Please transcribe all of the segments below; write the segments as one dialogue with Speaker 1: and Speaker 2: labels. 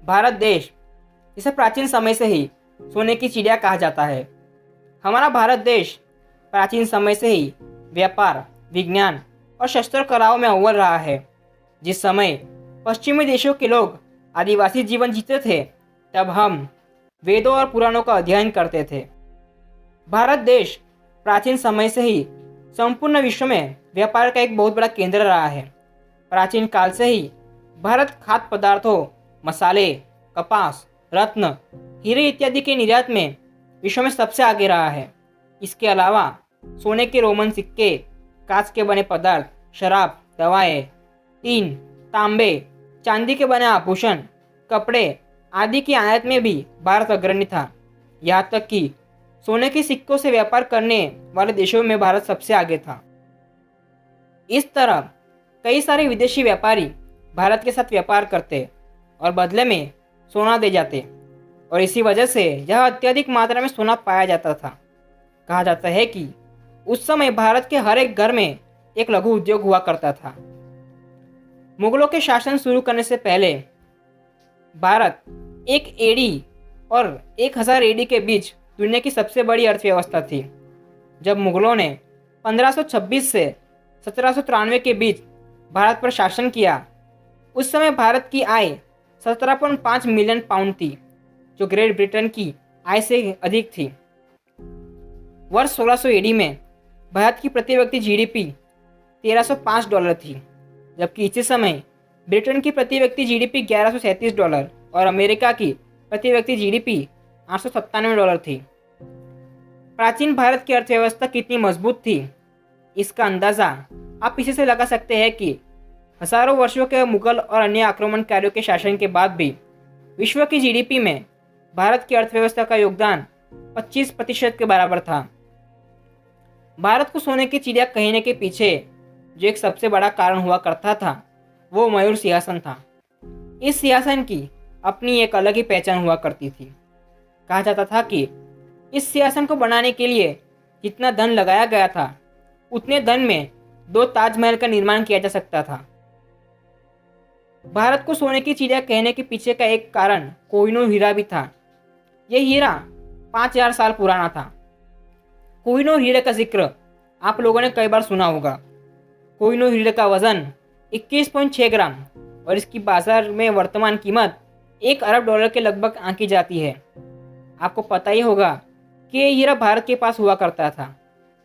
Speaker 1: भारत देश, इसे प्राचीन समय से ही सोने की चिड़िया कहा जाता है। हमारा भारत देश प्राचीन समय से ही व्यापार, विज्ञान और शस्त्र कलाओं में अव्वल रहा है। जिस समय पश्चिमी देशों के लोग आदिवासी जीवन जीते थे, तब हम वेदों और पुराणों का अध्ययन करते थे। भारत देश प्राचीन समय से ही संपूर्ण विश्व में व्यापार का एक बहुत बड़ा केंद्र रहा है। प्राचीन काल से ही भारत खाद्य पदार्थों, मसाले, कपास, रत्न, हीरे इत्यादि के निर्यात में विश्व में सबसे आगे रहा है। इसके अलावा सोने के रोमन सिक्के, कांच के बने पदार्थ, शराब, दवाएं, टीन, तांबे, चांदी के बने आभूषण, कपड़े आदि की आयात में भी भारत अग्रणी था। यहाँ तक कि सोने के सिक्कों से व्यापार करने वाले देशों में भारत सबसे आगे था। इस तरह कई सारे विदेशी व्यापारी भारत के साथ व्यापार करते और बदले में सोना दे जाते, और इसी वजह से यह अत्यधिक मात्रा में सोना पाया जाता था। कहा जाता है कि उस समय भारत के हर एक घर में एक लघु उद्योग हुआ करता था। मुगलों के शासन शुरू करने से पहले भारत 1 एडी और 1000 एडी के बीच दुनिया की सबसे बड़ी अर्थव्यवस्था थी। जब मुगलों ने 1526 से 1793 के बीच भारत पर शासन किया, उस समय भारत की आय 17.5 मिलियन पाउंड थी, जो ग्रेट ब्रिटेन की आय से अधिक थी। वर्ष 1600 एडी में भारत की प्रति व्यक्ति जीडीपी $1305 थी, जबकि इसी समय ब्रिटेन की प्रति व्यक्ति जीडीपी $1137 और अमेरिका की प्रति व्यक्ति जीडीपी $897 थी। प्राचीन भारत की अर्थव्यवस्था कितनी मजबूत थी, इसका अंदाज़ा आप इसी से लगा सकते हैं कि हजारों वर्षों के मुगल और अन्य आक्रमणकारियों के शासन के बाद भी विश्व की जीडीपी में भारत की अर्थव्यवस्था का योगदान 25% के बराबर था। भारत को सोने की चिड़िया कहने के पीछे जो एक सबसे बड़ा कारण हुआ करता था, वो मयूर सिंहासन था। इस सिंहासन की अपनी एक अलग ही पहचान हुआ करती थी। कहा जाता था कि इस सिंहासन को बनाने के लिए जितना धन लगाया गया था, उतने धन में 2 ताजमहल का निर्माण किया जा सकता था। भारत को सोने की चिड़िया कहने के पीछे का एक कारण कोहिनूर हीरा भी था। यह हीरा 5000 साल पुराना था। कोहिनूर हीरे का जिक्र आप लोगों ने कई बार सुना होगा। कोहिनूर हीरे का वजन 21.6 ग्राम और इसकी बाजार में वर्तमान कीमत $1 अरब के लगभग आंकी जाती है। आपको पता ही होगा कि यह हीरा भारत के पास हुआ करता था,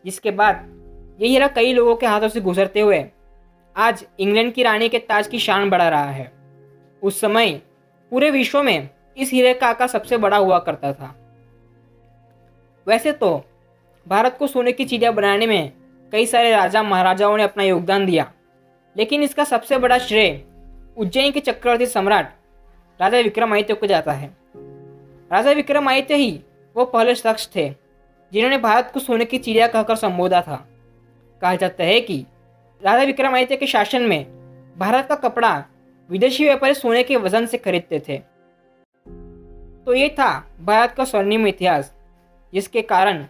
Speaker 1: जिसके बाद यह हीरा कई लोगों के हाथों से गुजरते हुए आज इंग्लैंड की रानी के ताज की शान बढ़ा रहा है। उस समय पूरे विश्व में इस हीरे का आकार सबसे बड़ा हुआ करता था। वैसे तो भारत को सोने की चिड़िया बनाने में कई सारे राजा महाराजाओं ने अपना योगदान दिया, लेकिन इसका सबसे बड़ा श्रेय उज्जैन के चक्रवर्ती सम्राट राजा विक्रमादित्य को जाता है। राजा विक्रमादित्य ही वो पहले शख्स थे जिन्होंने भारत को सोने की चिड़िया कहकर संबोधा था। कहा जाता है कि राजा विक्रमादित्य के शासन में भारत का कपड़ा विदेशी व्यापारी सोने के वजन से खरीदते थे। तो ये था भारत का स्वर्णिम इतिहास, जिसके कारण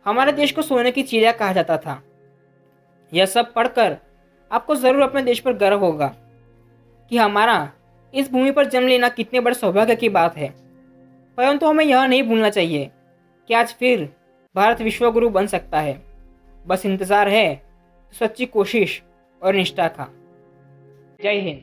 Speaker 1: हमारे देश को सोने की चिड़िया कहा जाता था। यह सब पढ़कर आपको ज़रूर अपने देश पर गर्व होगा कि हमारा इस भूमि पर जन्म लेना कितने बड़े सौभाग्य की बात है। परंतु हमें यह नहीं भूलना चाहिए कि आज फिर भारत विश्वगुरु बन सकता है। बस इंतज़ार है सच्ची कोशिश और निष्ठा का। जय हिंद।